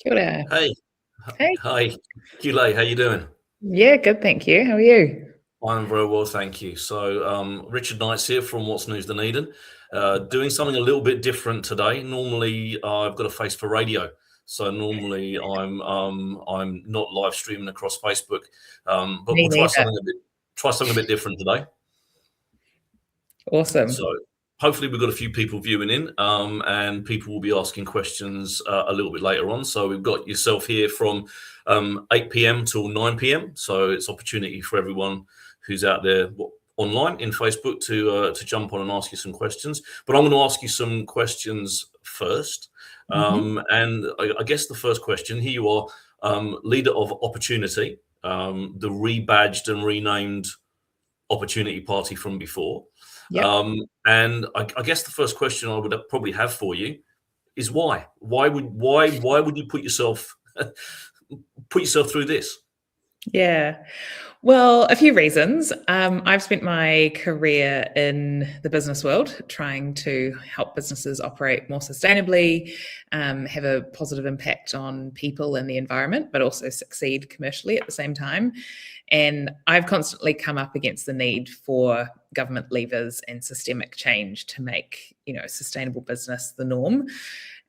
Kia ora. Hey, Hey. hi, Qiulae, how you doing? Yeah, good, thank you. How are you? I'm very well, thank you. So, Richard Knights here from What's News Dunedin, doing something a little bit different today. Normally, I've got a face for radio, so normally I'm not live streaming across Facebook, but Me we'll neither. try something a bit different today. Awesome. So hopefully we've got a few people viewing in, and people will be asking questions a little bit later on. So we've got yourself here from 8 p.m. till 9 p.m. So it's opportunity for everyone who's out there online in Facebook to jump on and ask you some questions. But I'm going to ask you some questions first. Mhm. And I guess the first question, here you are, leader of Opportunity, the rebadged and renamed Opportunity Party from before. Yep. And I guess the first question I would probably have for you is why? Why would you put yourself put yourself through this? Yeah. Well, a few reasons. I've spent my career in the business world trying to help businesses operate more sustainably, have a positive impact on people and the environment, but also succeed commercially at the same time. And I've constantly come up against the need for government levers and systemic change to make, sustainable business the norm.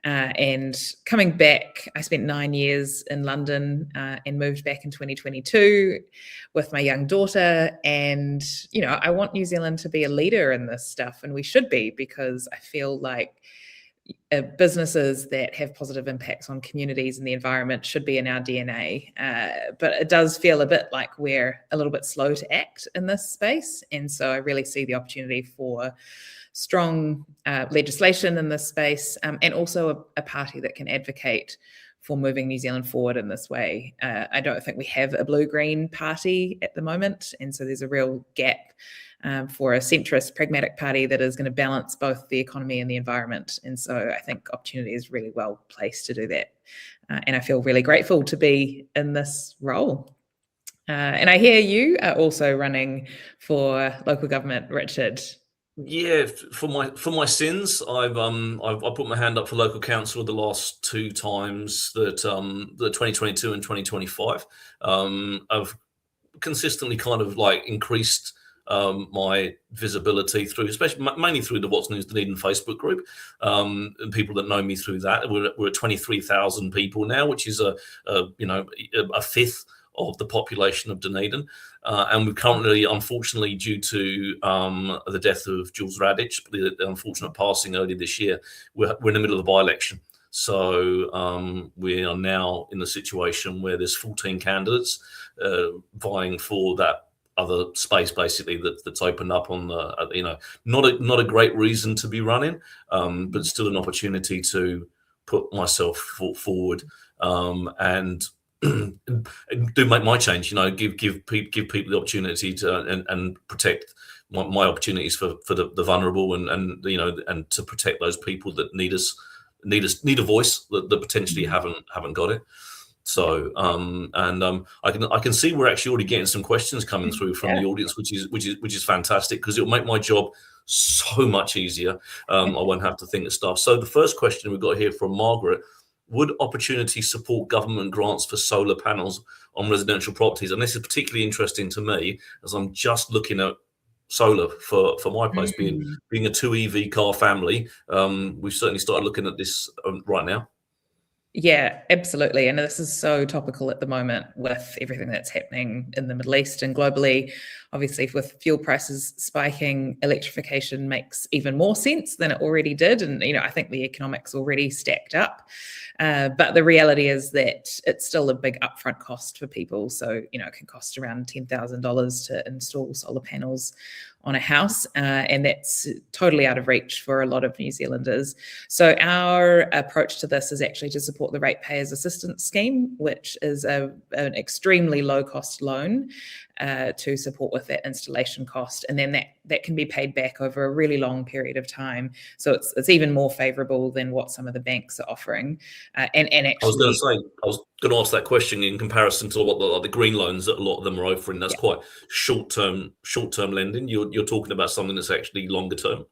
And coming back, I spent 9 years in London and moved back in 2022 with my young daughter. And, I want New Zealand to be a leader in this stuff, and we should be, because I feel like businesses that have positive impacts on communities and the environment should be in our DNA. But it does feel a bit like we're a little bit slow to act in this space. And so I really see the opportunity for strong legislation in this space, and also a party that can advocate for moving New Zealand forward in this way. I don't think we have a blue-green party at the moment, and so there's a real gap for a centrist, pragmatic party that is going to balance both the economy and the environment. And so I think Opportunity is really well placed to do that. And I feel really grateful to be in this role. And I hear you are also running for local government, Richard. Yeah, for my sins, I've put my hand up for local council the last two times that the 2022 and 2025. I've consistently kind of like increased my visibility through, especially mainly through the What's News Dunedin Facebook group, and people that know me through that. We're at 23,000 people now, which is a fifth of the population of Dunedin. And we're currently, unfortunately, due to the death of Jules Radich, the unfortunate passing earlier this year, we're in the middle of the by-election. So we are now in the situation where there's 14 candidates vying for that other space, basically, that's opened up on the, not a great reason to be running, but still an opportunity to put myself forward, and do make my change. Give people the opportunity to and protect my opportunities for the vulnerable, and to protect those people that need a voice that potentially haven't got it. So I can see we're actually already getting some questions coming through from Yeah. the audience, which is fantastic, because it'll make my job so much easier. I won't have to think of stuff. So the first question we've got here from Margaret: would Opportunity support government grants for solar panels on residential properties? And this is particularly interesting to me, as I'm just looking at solar for my place, being a 2 EV car family. We've certainly started looking at this right now. Yeah, absolutely. And this is so topical at the moment with everything that's happening in the Middle East and globally. Obviously, with fuel prices spiking, electrification makes even more sense than it already did. And, I think the economics already stacked up. But the reality is that it's still a big upfront cost for people. So, it can cost around $10,000 to install solar panels on a house, and that's totally out of reach for a lot of New Zealanders. So our approach to this is actually to support the Ratepayers Assistance Scheme, which is an extremely low-cost loan to support with that installation cost, and then that can be paid back over a really long period of time. So it's even more favourable than what some of the banks are offering. And actually, I was going to ask that question in comparison to what the green loans that a lot of them are offering. That's quite short term lending. You're talking about something that's actually longer term.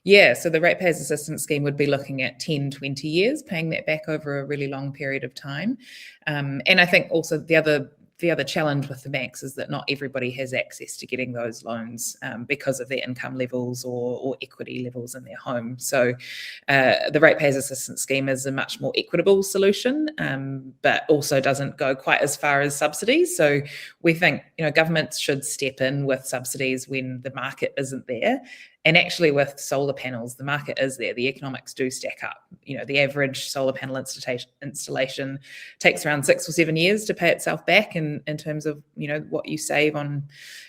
Yeah, so the Ratepayers Assistance Scheme would be looking at 10, 20 years, paying that back over a really long period of time. And I think also the other challenge with the banks is that not everybody has access to getting those loans because of their income levels or equity levels in their home. So the Ratepayers Assistance Scheme is a much more equitable solution, but also doesn't go quite as far as subsidies. So we think, governments should step in with subsidies when the market isn't there. And actually with solar panels, the market is there. The economics do stack up. The average solar panel installation takes around 6 or 7 years to pay itself back in terms of, what you save on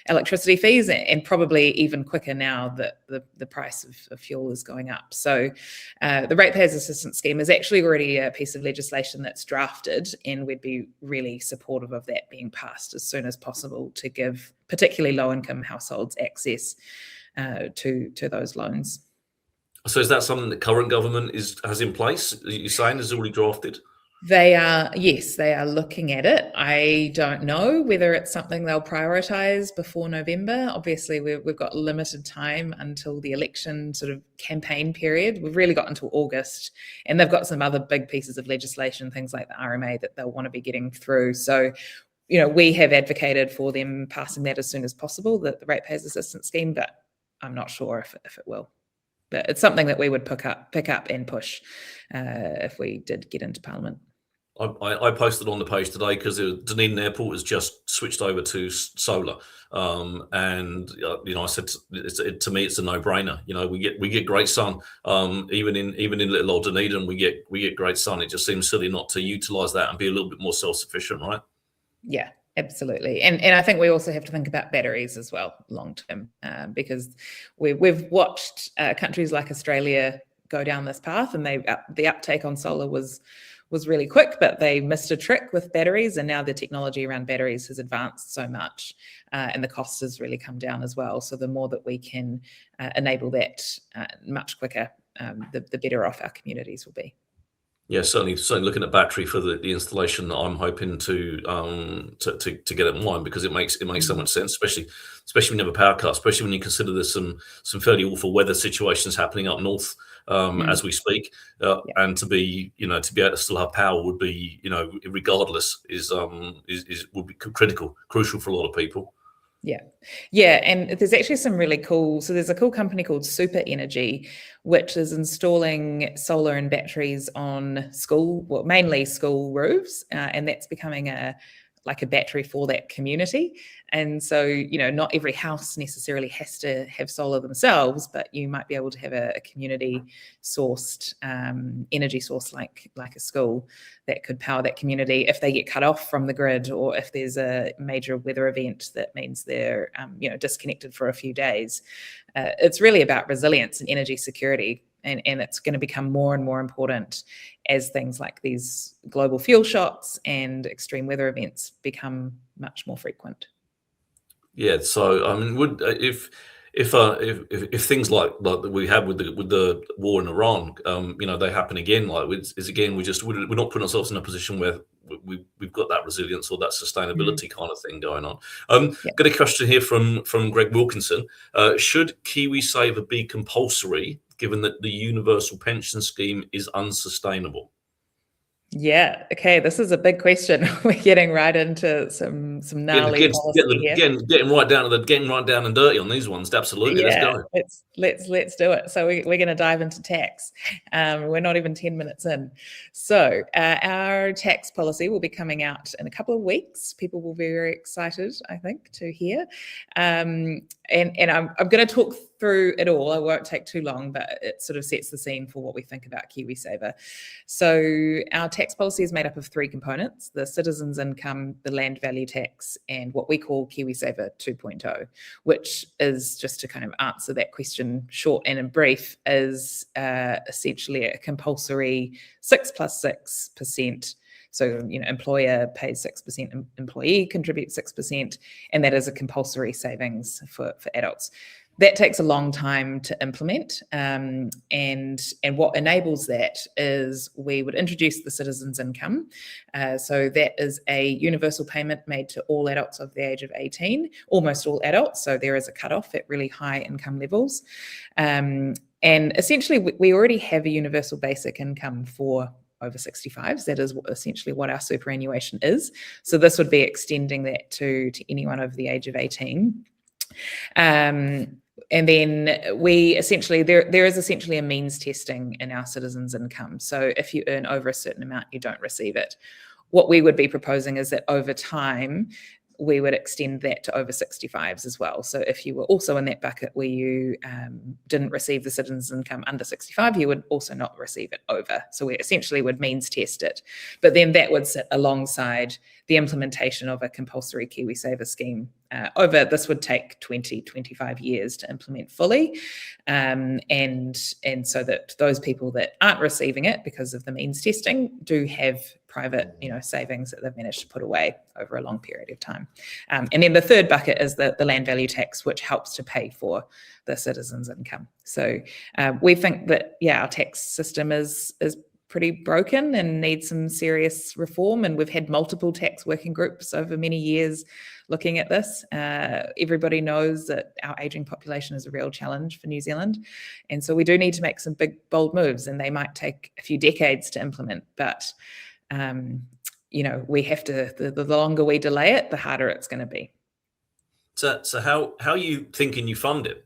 electricity fees, and probably even quicker now that the price of fuel is going up. So the Ratepayers Assistance Scheme is actually already a piece of legislation that's drafted, and we'd be really supportive of that being passed as soon as possible to give particularly low-income households access to those loans. So is that something the current government has in place? You're saying is already drafted? Yes, they are looking at it. I don't know whether it's something they'll prioritise before November. Obviously, we've got limited time until the election sort of campaign period. We've really got until August, and they've got some other big pieces of legislation, things like the RMA, that they'll want to be getting through. So, we have advocated for them passing that as soon as possible, the Ratepayers Assistance Scheme, but I'm not sure if it will. But it's something that we would pick up and push if we did get into Parliament. I posted on the page today because Dunedin Airport has just switched over to solar, and I said to me it's a no-brainer. We get great sun, even in little old Dunedin we get great sun. It just seems silly not to utilise that and be a little bit more self-sufficient, right? Yeah, absolutely. And I think we also have to think about batteries as well, long term, because we've watched countries like Australia go down this path, and the uptake on solar was really quick, but they missed a trick with batteries, and now the technology around batteries has advanced so much, and the cost has really come down as well. So the more that we can enable that much quicker, the better off our communities will be. Yeah, certainly looking at battery for the installation that I'm hoping to get at mine, because it makes so much sense, especially when you have a power cut, especially when you consider there's some fairly awful weather situations happening up north as we speak, and to be able to still have power would be, regardless, would be crucial for a lot of people. Yeah, and there's actually some really cool. So there's a cool company called Super Energy, which is installing solar and batteries on mainly school roofs, and that's becoming a battery for that community. And so, not every house necessarily has to have solar themselves, but you might be able to have a community sourced energy source like a school that could power that community if they get cut off from the grid, or if there's a major weather event that means they're disconnected for a few days. It's really about resilience and energy security. And it's going to become more and more important as things like these global fuel shocks and extreme weather events become much more frequent. Yeah, so I mean, if things like that we had with the war in Iran, they happen again, we're not putting ourselves in a position where we've got that resilience or that sustainability kind of thing going on. Got a question here from Greg Wilkinson. Should KiwiSaver be compulsory, given that the universal pension scheme is unsustainable? Yeah. Okay. This is a big question. We're getting right into some gnarly policy here. Getting right down and dirty on these ones. Absolutely. Yeah, Let's go. let's do it. So we're going to dive into tax. We're not even 10 minutes in. So our tax policy will be coming out in a couple of weeks. People will be very excited, I think, to hear. And I'm going to talk through it all. I won't take too long, but it sort of sets the scene for what we think about KiwiSaver. So our tax policy is made up of 3 components: the citizens' income, the land value tax, and what we call KiwiSaver 2.0, which is, just to kind of answer that question short and in brief, is essentially a compulsory 6+6%. So, employer pays 6%, employee contributes 6%, and that is a compulsory savings for adults. That takes a long time to implement, and what enables that is we would introduce the citizens' income. So that is a universal payment made to all adults of the age of 18, almost all adults. So there is a cutoff at really high income levels. And essentially, we already have a universal basic income for over 65s. That is essentially what our superannuation is. So this would be extending that to anyone over the age of 18. And then we essentially, there is essentially a means testing in our citizens' income. So if you earn over a certain amount, you don't receive it. What we would be proposing is that over time, we would extend that to over 65s as well. So if you were also in that bucket where you didn't receive the citizens' income under 65, you would also not receive it over. So we essentially would means test it. But then that would sit alongside the implementation of a compulsory KiwiSaver scheme. This would take 25 years to implement fully. And so that those people that aren't receiving it because of the means testing do have private, savings that they've managed to put away over a long period of time. And then the third bucket is the land value tax, which helps to pay for the citizens' income. So we think that, our tax system is pretty broken and needs some serious reform. And we've had multiple tax working groups over many years looking at this. Everybody knows that our aging population is a real challenge for New Zealand. And so we do need to make some big, bold moves, and they might take a few decades to implement. But we have to, the longer we delay it, the harder it's going to be. So how are you thinking you fund it?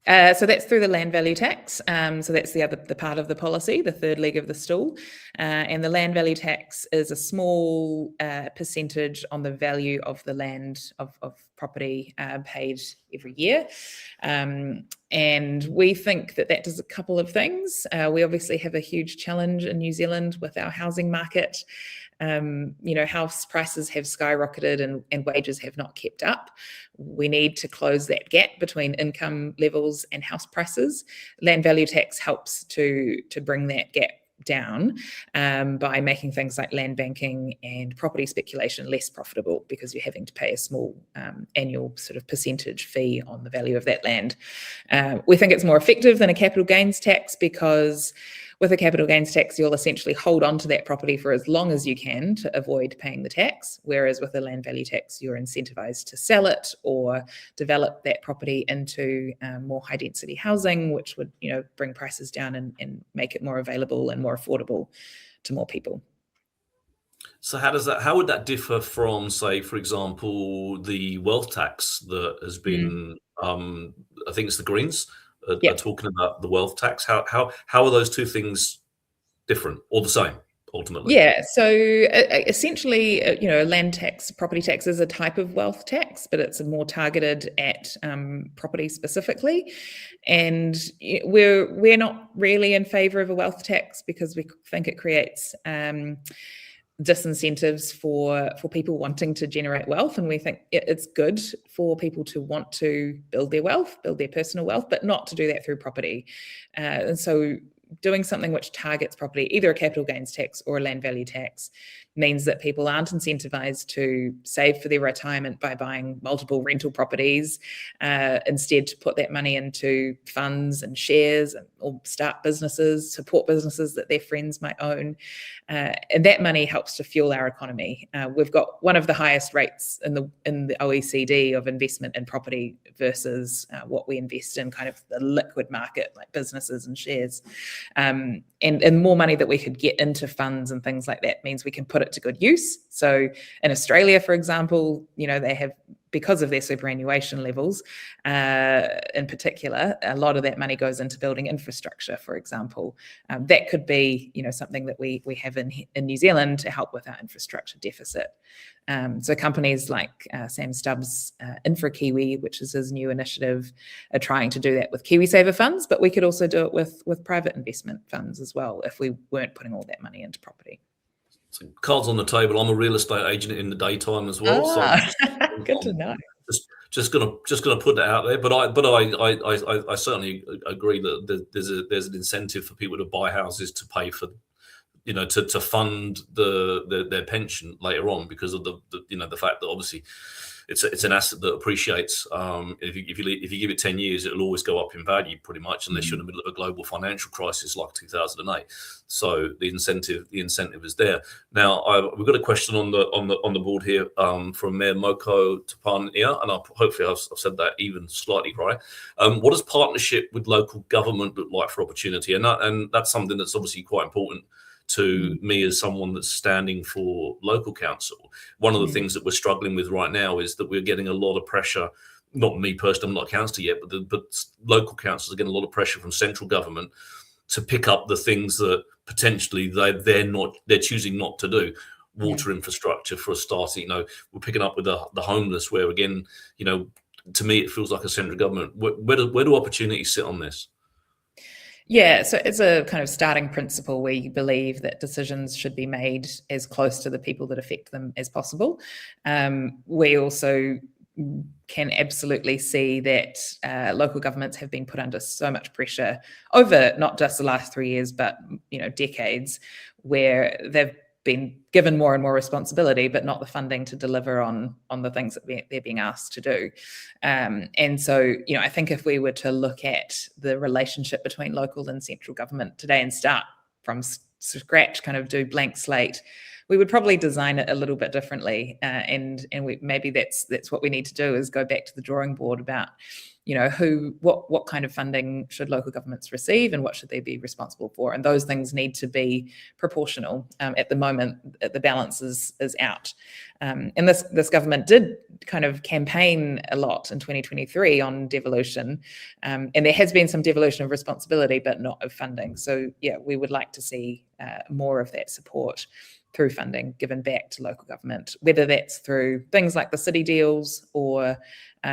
So that's through the land value tax. So that's the part of the policy, the third leg of the stool. And the land value tax is a small percentage on the value of the land of property paid every year. And we think that does a couple of things. We obviously have a huge challenge in New Zealand with our housing market. House prices have skyrocketed and wages have not kept up. We need to close that gap between income levels and house prices. Land value tax helps to bring that gap down by making things like land banking and property speculation less profitable, because you're having to pay a small annual sort of percentage fee on the value of that land. We think it's more effective than a capital gains tax, because with a capital gains tax, you'll essentially hold on to that property for as long as you can to avoid paying the tax, whereas with a land value tax, you're incentivized to sell it or develop that property into more high density housing, which would bring prices down and make it more available and more affordable to more people. So how would that differ from, say, for example, the wealth tax that has been, I think it's the Greens are talking about the wealth tax. How are those two things different or the same ultimately? Yeah, so essentially, land tax, property tax is a type of wealth tax, but it's more targeted at property specifically. And we're not really in favour of a wealth tax, because we think it creates disincentives for people wanting to generate wealth. And we think it's good for people to want to build their personal wealth, but not to do that through property. And so doing something which targets property, either a capital gains tax or a land value tax, means that people aren't incentivized to save for their retirement by buying multiple rental properties. Instead, to put that money into funds and shares, or start businesses, support businesses that their friends might own. And that money helps to fuel our economy. We've got one of the highest rates in the OECD of investment in property versus what we invest in kind of the liquid market, like businesses and shares. And more money that we could get into funds and things like that means we can put it to good use. So in Australia, for example, they have, because of their superannuation levels, in particular, a lot of that money goes into building infrastructure, for example. That could be, something that we have in New Zealand to help with our infrastructure deficit. So companies like Sam Stubbs' InfraKiwi, which is his new initiative, are trying to do that with KiwiSaver funds, but we could also do it with private investment funds as well, if we weren't putting all that money into property. So cards on the table. I'm a real estate agent in the daytime as well. Good to know. Just gonna put that out there. But I certainly agree that there's an incentive for people to buy houses to pay for, to fund their pension later on, because of the fact that obviously it's an asset that appreciates. If you give it 10 years, it'll always go up in value pretty much, unless you're in the middle of a global financial crisis like 2008. So the incentive is there. Now we've got a question on the board here from Mayor Moko Tapania, and hopefully I've said that even slightly right. What does partnership with local government look like for Opportunity? And that's something that's obviously quite important to me as someone that's standing for local council. One of the things that we're struggling with right now is that we're getting a lot of pressure. Not me personally, I'm not a councillor yet, but local councils are getting a lot of pressure from central government to pick up the things that potentially they're choosing not to do. Water infrastructure, for a start. We're picking up with the homeless, where again, to me it feels like a central government. Where do opportunities sit on this? Yeah, so it's a kind of starting principle where you believe that decisions should be made as close to the people that affect them as possible. We also can absolutely see that local governments have been put under so much pressure over not just the last 3 years, but decades, where they've been given more and more responsibility, but not the funding to deliver on the things that they're being asked to do. And so, I think if we were to look at the relationship between local and central government today and start from scratch, kind of do blank slate, we would probably design it a little bit differently. And maybe that's what we need to do, is go back to the drawing board about what kind of funding should local governments receive and what should they be responsible for, and those things need to be proportional. At the moment, the balance is out, and this government did kind of campaign a lot in 2023 on devolution, and there has been some devolution of responsibility, but not of funding. So yeah, we would like to see more of that support through funding given back to local government, whether that's through things like the city deals or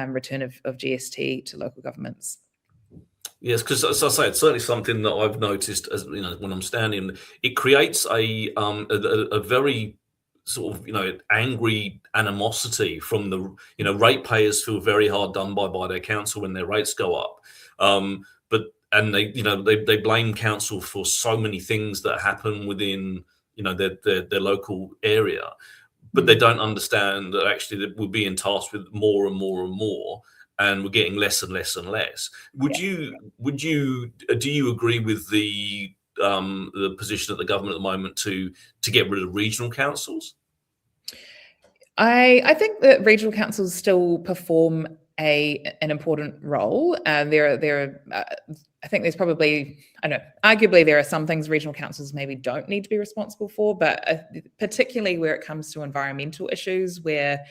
return of GST to local governments. Yes, because as I say, it's certainly something that I've noticed as when I'm standing. It creates a very sort of angry animosity from the ratepayers feel very hard done by their council when their rates go up. And they blame council for so many things that happen within their local area, but they don't understand that actually that we're being tasked with more and more and more, and we're getting less and less and less. Do you agree with the position of the government at the moment to get rid of regional councils? I think that regional councils still perform an important role. I think there's probably, arguably there are some things regional councils maybe don't need to be responsible for, but particularly where it comes to environmental issues, where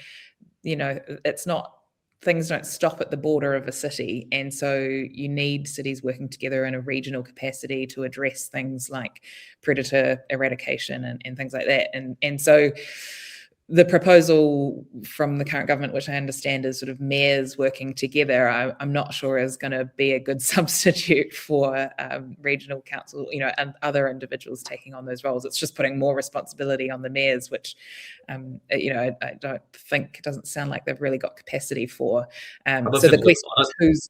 things don't stop at the border of a city, and so you need cities working together in a regional capacity to address things like predator eradication and things like that. And so the proposal from the current government, which I understand is sort of mayors working together, I'm not sure is going to be a good substitute for regional council, and other individuals taking on those roles. It's just putting more responsibility on the mayors, which, I don't think, it doesn't sound like they've really got capacity for. So the question is who's...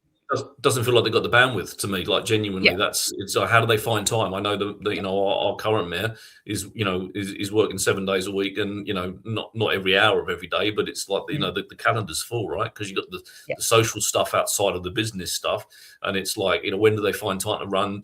Doesn't feel like they've got the bandwidth to me. Like genuinely, it's how do they find time? I know that our current mayor is working 7 days a week, and not every hour of every day, but it's like the calendar's full, right? Because you've got the social stuff outside of the business stuff, and it's like when do they find time to run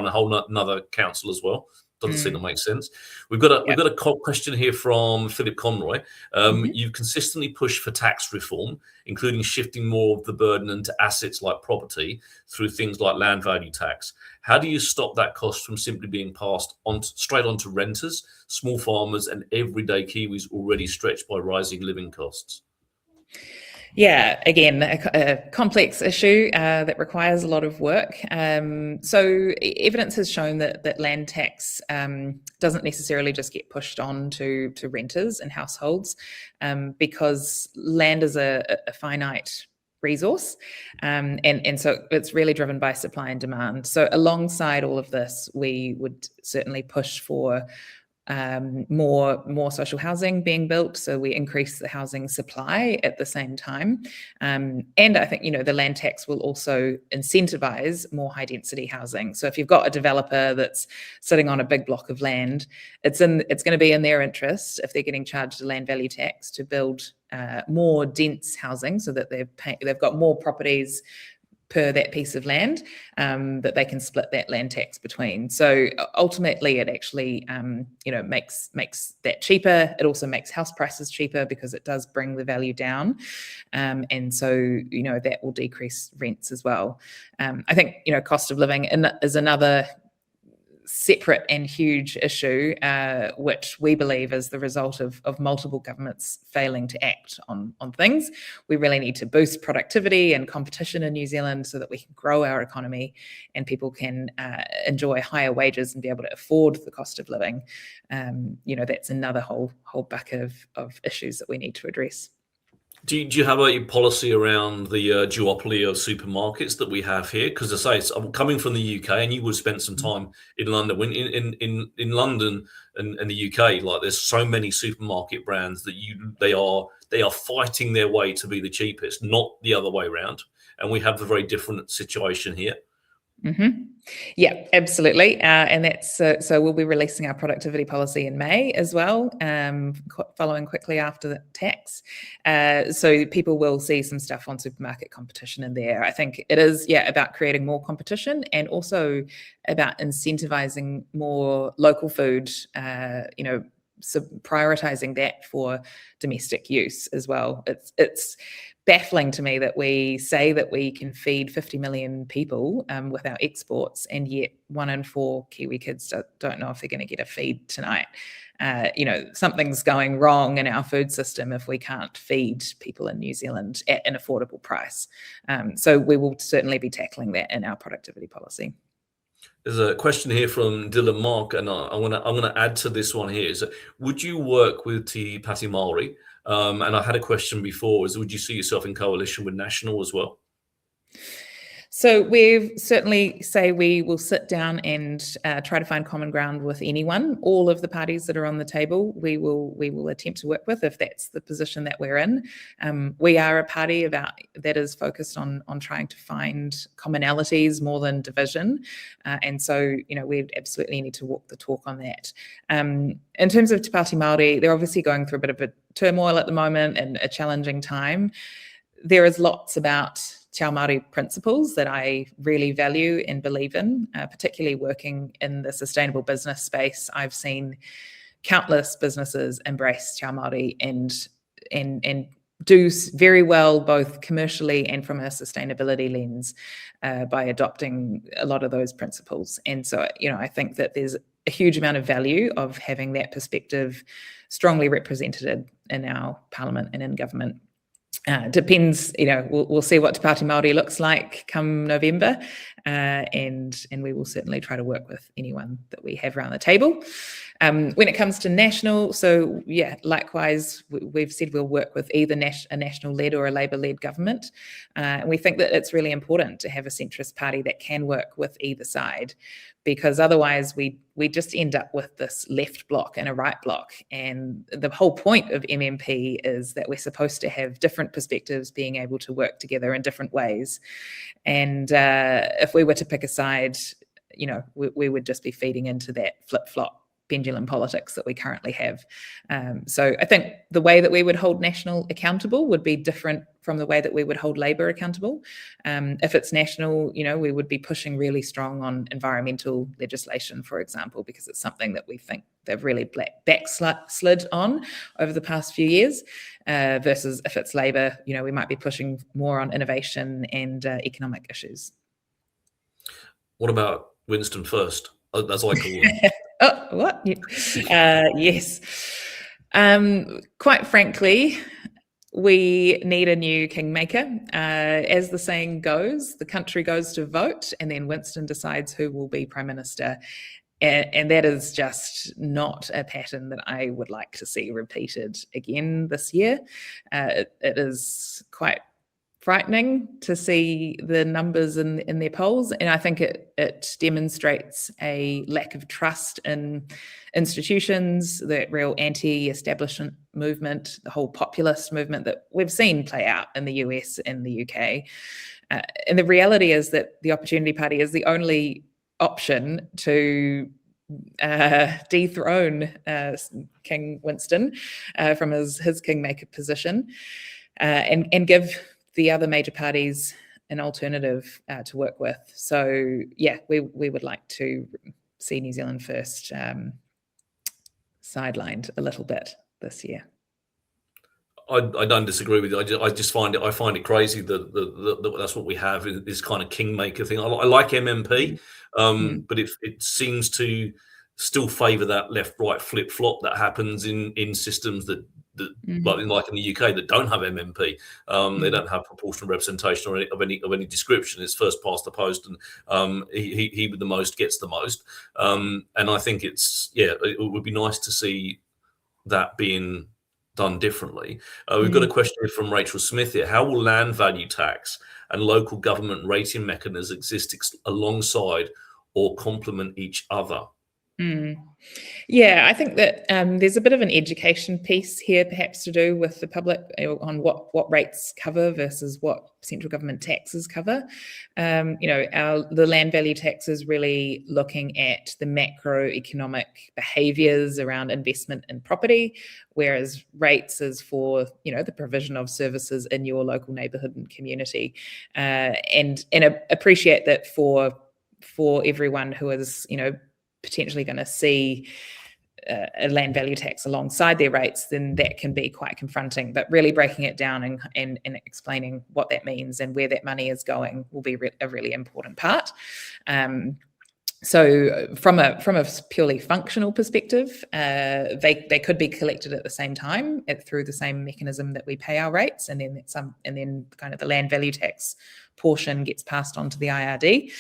a whole another council as well? Doesn't seem to make sense. We've got a question here from Philip Conroy. You've consistently pushed for tax reform, including shifting more of the burden into assets like property through things like land value tax. How do you stop that cost from simply being passed on straight onto renters, small farmers, and everyday Kiwis already stretched by rising living costs? Yeah, again, a complex issue that requires a lot of work. So evidence has shown that land tax doesn't necessarily just get pushed on to renters and households, because land is a finite resource, and so it's really driven by supply and demand. So alongside all of this, we would certainly push for more social housing being built, so we increase the housing supply at the same time. And I think, the land tax will also incentivize more high density housing. So if you've got a developer that's sitting on a big block of land, it's going to be in their interest, if they're getting charged a land value tax, to build more dense housing, so that they've got more properties per that piece of land, that they can split that land tax between. So ultimately, it actually makes that cheaper. It also makes house prices cheaper, because it does bring the value down, and so that will decrease rents as well. I think cost of living is another separate and huge issue, which we believe is the result of multiple governments failing to act on things. We really need to boost productivity and competition in New Zealand, so that we can grow our economy and people can enjoy higher wages and be able to afford the cost of living. That's another whole bucket of issues that we need to address. Do you have a policy around the duopoly of supermarkets that we have here? Because I'm coming from the UK, and you would have spent some time in London. When in London and the UK, like, there's so many supermarket brands that they are fighting their way to be the cheapest, not the other way around. And we have a very different situation here. Mm-hmm. Yeah, absolutely. And that's so we'll be releasing our productivity policy in May as well, following quickly after the tax. So people will see some stuff on supermarket competition in there. I think it is, about creating more competition, and also about incentivizing more local food, so prioritizing that for domestic use as well. It's baffling to me that we say that we can feed 50 million people with our exports, and yet 1 in 4 Kiwi kids don't know if they're going to get a feed tonight. Something's going wrong in our food system if we can't feed people in New Zealand at an affordable price. So we will certainly be tackling that in our productivity policy. There's a question here from Dylan Mark, and I'm gonna add to this one here. Is, would you work with Te Pāti Māori? And I had a question before: would you see yourself in coalition with National as well? So we've certainly say we will sit down and try to find common ground with anyone. All of the parties that are on the table, we will attempt to work with, if that's the position that we're in. We are a party that is focused on trying to find commonalities more than division, and so we absolutely need to walk the talk on that. In terms of Te Pāti Māori, they're obviously going through a bit of a turmoil at the moment and a challenging time. There is lots about Te Ao Māori principles that I really value and believe in, particularly working in the sustainable business space. I've seen countless businesses embrace Te Ao Māori and do very well, both commercially and from a sustainability lens, by adopting a lot of those principles. And so, I think that there's a huge amount of value of having that perspective strongly represented in our parliament and in government. Depends, we'll see what Te Pāti Māori looks like come November, and we will certainly try to work with anyone that we have around the table. When it comes to National, so likewise, we've said we'll work with either a National-led or a Labour-led government, and we think that it's really important to have a centrist party that can work with either side, because otherwise we just end up with this left block and a right block. And the whole point of MMP is that we're supposed to have different perspectives being able to work together in different ways. And if we were to pick a side, we would just be feeding into that flip-flop pendulum politics that we currently have. So I think the way that we would hold National accountable would be different from the way that we would hold Labour accountable. If it's National, we would be pushing really strong on environmental legislation, for example, because it's something that we think they've really backslid on over the past few years, versus if it's Labour, we might be pushing more on innovation and economic issues. What about Winston First, as I call him? Oh, what? Yes. Quite frankly, we need a new kingmaker. As the saying goes, the country goes to vote, and then Winston decides who will be Prime Minister. And that is just not a pattern that I would like to see repeated again this year. It is quite frightening to see the numbers in their polls, and I think it demonstrates a lack of trust in institutions, that real anti-establishment movement, the whole populist movement that we've seen play out in the US and the UK. And the reality is that the Opportunity Party is the only option to dethrone King Winston from his kingmaker position, and give the other major parties an alternative to work with. So yeah, we would like to see New Zealand First sidelined a little bit this year. I don't disagree with you. I just find it crazy that that's what we have, is this kind of kingmaker thing. I like MMP, but it seems to still favour that left-right flip-flop that happens in systems that like in the UK, that don't have MMP. They don't have proportional representation of any description. It's first past the post, and he with the most gets the most. And I think it would be nice to see that being done differently. We've got a question here from Rachel Smith here. How will land value tax and local government rating mechanisms exist alongside or complement each other? Yeah, I think that there's a bit of an education piece here, perhaps to do with the public on what rates cover versus what central government taxes cover. The land value tax is really looking at the macroeconomic behaviours around investment in property, whereas rates is for the provision of services in your local neighbourhood and community, and appreciate that for everyone who is potentially going to see a land value tax alongside their rates, then that can be quite confronting. But really breaking it down and explaining what that means and where that money is going will be a really important part. So from a purely functional perspective, they could be collected at the same time through the same mechanism that we pay our rates, and then kind of the land value tax portion gets passed on to the IRD.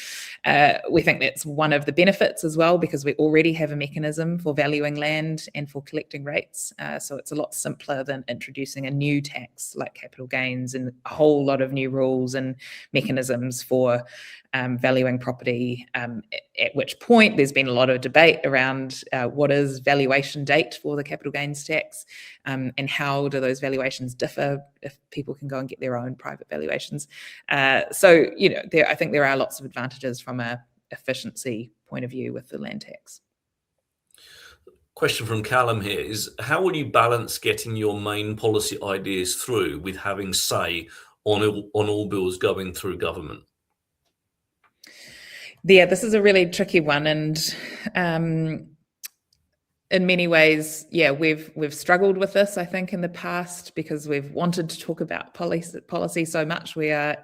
We think that's one of the benefits as well, because we already have a mechanism for valuing land and for collecting rates. So it's a lot simpler than introducing a new tax like capital gains and a whole lot of new rules and mechanisms for valuing property, at which point there's been a lot of debate around what is valuation date for the capital gains tax, and how do those valuations differ if people can go and get their own private valuations. So I think there are lots of advantages from a efficiency point of view with the land tax. Question from Callum here is, how will you balance getting your main policy ideas through with having say on all bills going through government? Yeah, this is a really tricky one, and in many ways, we've struggled with this, I think, in the past, because we've wanted to talk about policy so much. We are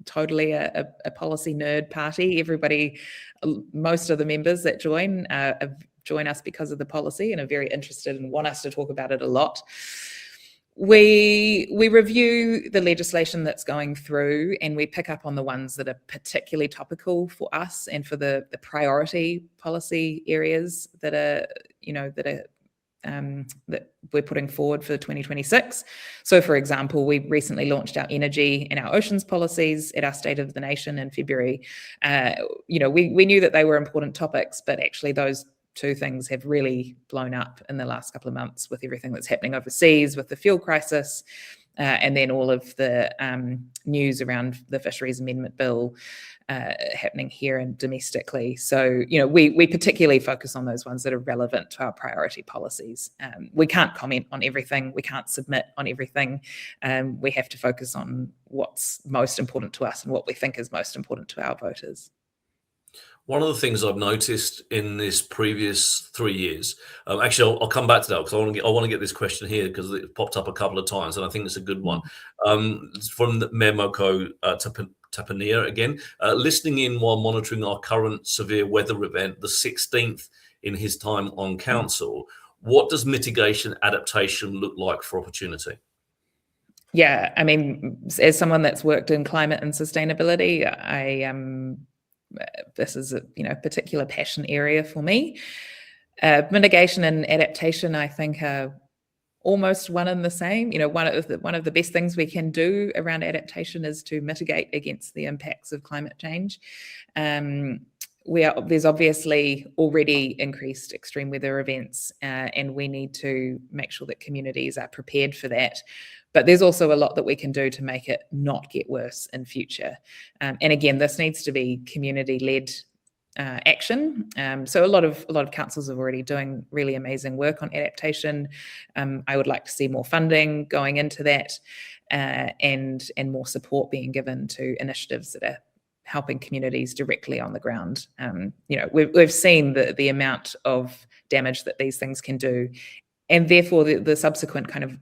totally a policy nerd party. Most of the members that join us because of the policy and are very interested and want us to talk about it a lot. We review the legislation that's going through, and we pick up on the ones that are particularly topical for us and for the priority policy areas that we're putting forward for 2026. So, for example, we recently launched our energy and our oceans policies at our State of the Nation in February. We knew that they were important topics, but actually those two things have really blown up in the last couple of months with everything that's happening overseas, with the fuel crisis, and then all of the news around the Fisheries Amendment Bill happening here and domestically. So, we particularly focus on those ones that are relevant to our priority policies. We can't comment on everything. We can't submit on everything. We have to focus on what's most important to us and what we think is most important to our voters. One of the things I've noticed in this previous 3 years, actually, I'll come back to that because I want to get this question here because it popped up a couple of times, and I think it's a good one. It's from the Memoko Tapania again. Listening in while monitoring our current severe weather event, the 16th in his time on council, what does mitigation adaptation look like for Opportunity? Yeah, I mean, as someone that's worked in climate and sustainability, this is a particular passion area for me. Mitigation and adaptation, I think, are almost one and the same. One of the best things we can do around adaptation is to mitigate against the impacts of climate change. There's obviously already increased extreme weather events, and we need to make sure that communities are prepared for that. But there's also a lot that we can do to make it not get worse in future. And again, this needs to be community-led action. So a lot of councils are already doing really amazing work on adaptation. I would like to see more funding going into that, and more support being given to initiatives that are helping communities directly on the ground. We've seen the amount of damage that these things can do, and therefore the subsequent kind of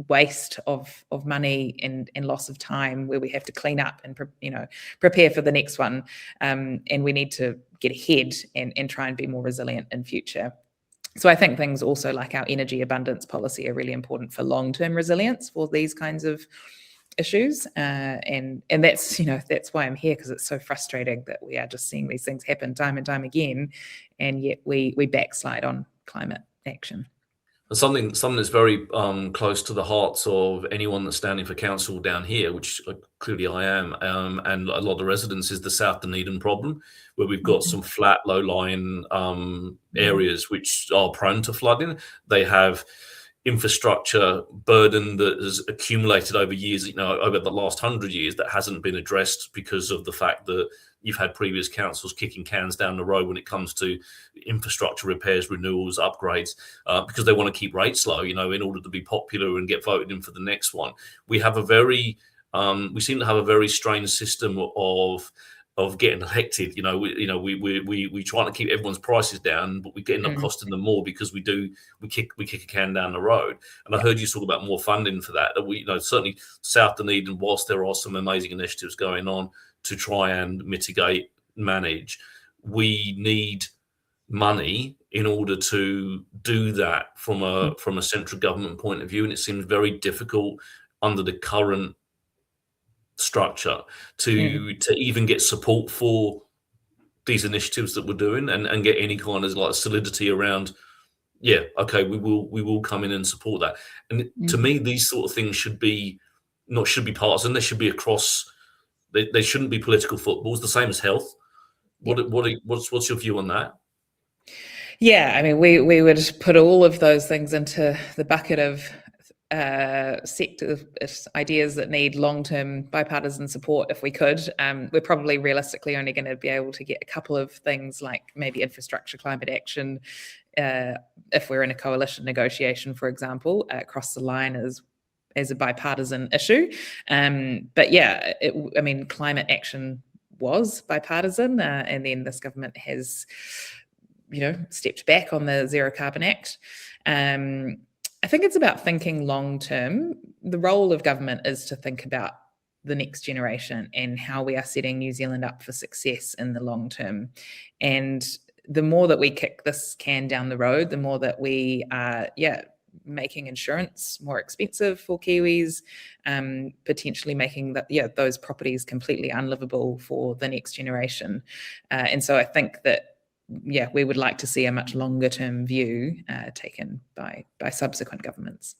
waste of money and loss of time, where we have to clean up and prepare for the next one, and we need to get ahead and try and be more resilient in future. So I think things also like our energy abundance policy are really important for long-term resilience for these kinds of issues, and that's that's why I'm here, because it's so frustrating that we are just seeing these things happen time and time again, and yet we backslide on climate action. Something that's very close to the hearts of anyone that's standing for council down here, which clearly I am, and a lot of the residents, is the South Dunedin problem, where we've got some flat, low-lying areas which are prone to flooding. They have infrastructure burden that has accumulated over years, over the last 100 years, that hasn't been addressed because of the fact that you've had previous councils kicking cans down the road when it comes to infrastructure repairs, renewals, upgrades, because they want to keep rates low, in order to be popular and get voted in for the next one. We have we seem to have a very strange system of getting elected. We try to keep everyone's prices down, but we end up costing them more because we kick a can down the road. And I heard you talk about more funding for that. Certainly South Dunedin, whilst there are some amazing initiatives going on to try and mitigate, manage, we need money in order to do that from a central government point of view. And it seems very difficult under the current structure to even get support for these initiatives that we're doing, and get any kind of like solidity around, okay, we will come in and support that. And to me, these sort of things should be partisan. They should be across. They shouldn't be political footballs. The same as health. What's your view on that? Yeah, I mean, we would put all of those things into the bucket of sector ideas that need long-term bipartisan support if we could. We're probably realistically only going to be able to get a couple of things, like maybe infrastructure, climate action, if we're in a coalition negotiation, for example, across the line as a bipartisan issue. But yeah, climate action was bipartisan, and then this government has stepped back on the Zero Carbon Act. I think it's about thinking long term. The role of government is to think about the next generation and how we are setting New Zealand up for success in the long term. And the more that we kick this can down the road, the more that we are, making insurance more expensive for Kiwis, potentially making those properties completely unlivable for the next generation. And so I think that we would like to see a much longer term view taken by subsequent governments.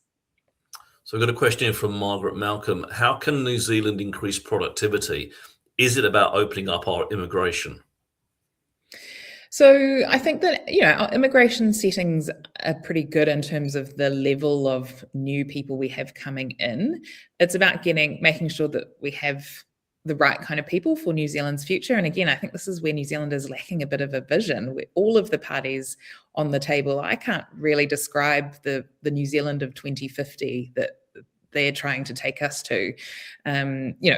So I've got a question here from Margaret Malcolm. How can New Zealand increase productivity? Is it about opening up our immigration? So I think that, our immigration settings are pretty good in terms of the level of new people we have coming in. It's about making sure that we have the right kind of people for New Zealand's future. And again, I think this is where New Zealand is lacking a bit of a vision. All of the parties on the table, I can't really describe the New Zealand of 2050 that they're trying to take us to.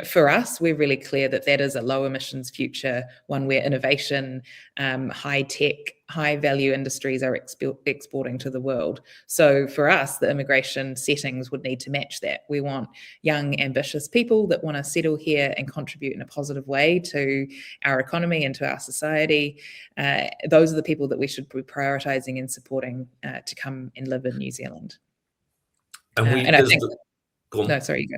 For us, we're really clear that is a low emissions future, one where innovation, high tech, high value industries are exporting to the world. So for us, the immigration settings would need to match that. We want young, ambitious people that want to settle here and contribute in a positive way to our economy and to our society. Those are the people that we should be prioritising and supporting to come and live in New Zealand. And I think... No, sorry, you go.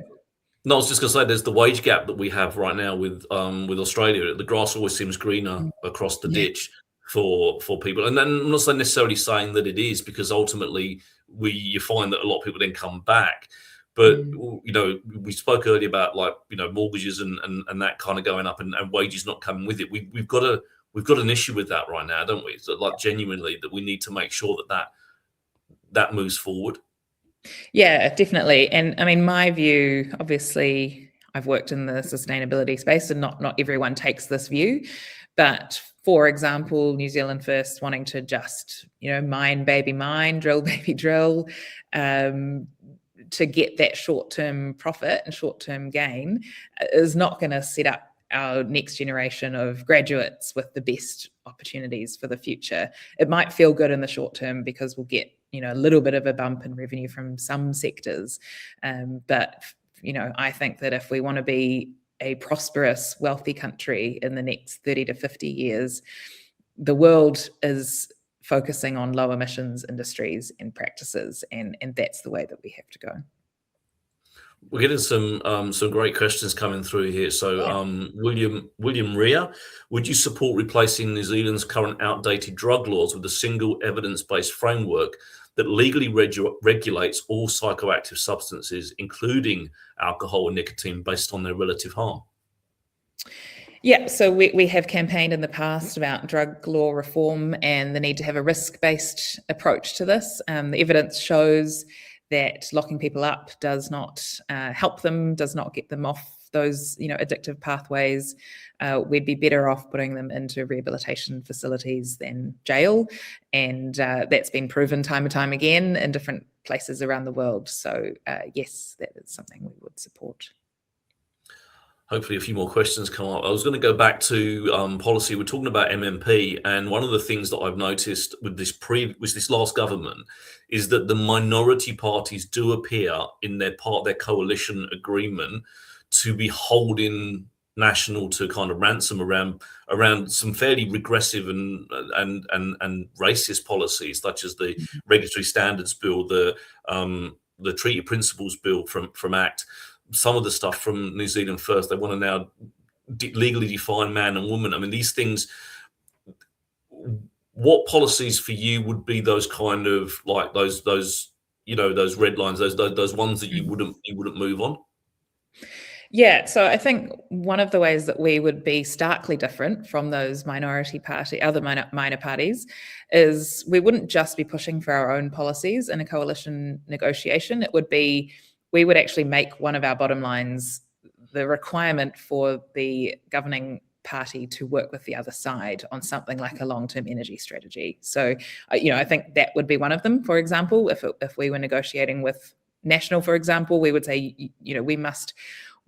No, I was just going to say, there's the wage gap that we have right now with Australia. The grass always seems greener across the ditch. for people. And then I'm not necessarily saying that it is, because ultimately you find that a lot of people then come back. But we spoke earlier about, like, mortgages and that kind of going up, and wages not coming with it. We've got an issue with that right now, don't we? So, like, genuinely, that we need to make sure that moves forward. Yeah, definitely. And I mean, my view, obviously, I've worked in the sustainability space, and not everyone takes this view. But for example, New Zealand First wanting to just, mine baby mine, drill baby drill, to get that short-term profit and short-term gain is not going to set up our next generation of graduates with the best opportunities for the future. It might feel good in the short term because we'll get, a little bit of a bump in revenue from some sectors. But I think that if we want to be a prosperous, wealthy country in the next 30 to 50 years, the world is focusing on low emissions industries and practices, and that's the way that we have to go. We're getting some great questions coming through here. So, William Rea, would you support replacing New Zealand's current outdated drug laws with a single evidence-based framework that legally regulates all psychoactive substances, including alcohol and nicotine, based on their relative harm? Yeah, so we have campaigned in the past about drug law reform and the need to have a risk-based approach to this. The evidence shows that locking people up does not help them, does not get them off those, addictive pathways. We'd be better off putting them into rehabilitation facilities than jail. And that's been proven time and time again in different places around the world. So yes, that is something we would support. Hopefully a few more questions come up. I was going to go back to policy. We're talking about MMP, and one of the things that I've noticed with this last government is that the minority parties do appear in their coalition agreement to be holding National to kind of ransom around some fairly regressive and racist policies, such as the Regulatory Standards Bill, the Treaty Principles Bill from ACT. Some of the stuff from New Zealand First, they want to now legally define man and woman. I mean, these things. What policies for you would be those kind of, like, those red lines, those ones that you wouldn't move on? Yeah, so I think one of the ways that we would be starkly different from those other minor parties, is we wouldn't just be pushing for our own policies in a coalition negotiation. It would be, we would actually make one of our bottom lines the requirement for the governing party to work with the other side on something like a long-term energy strategy. So, I think that would be one of them. For example, if we were negotiating with National, for example, we would say, we must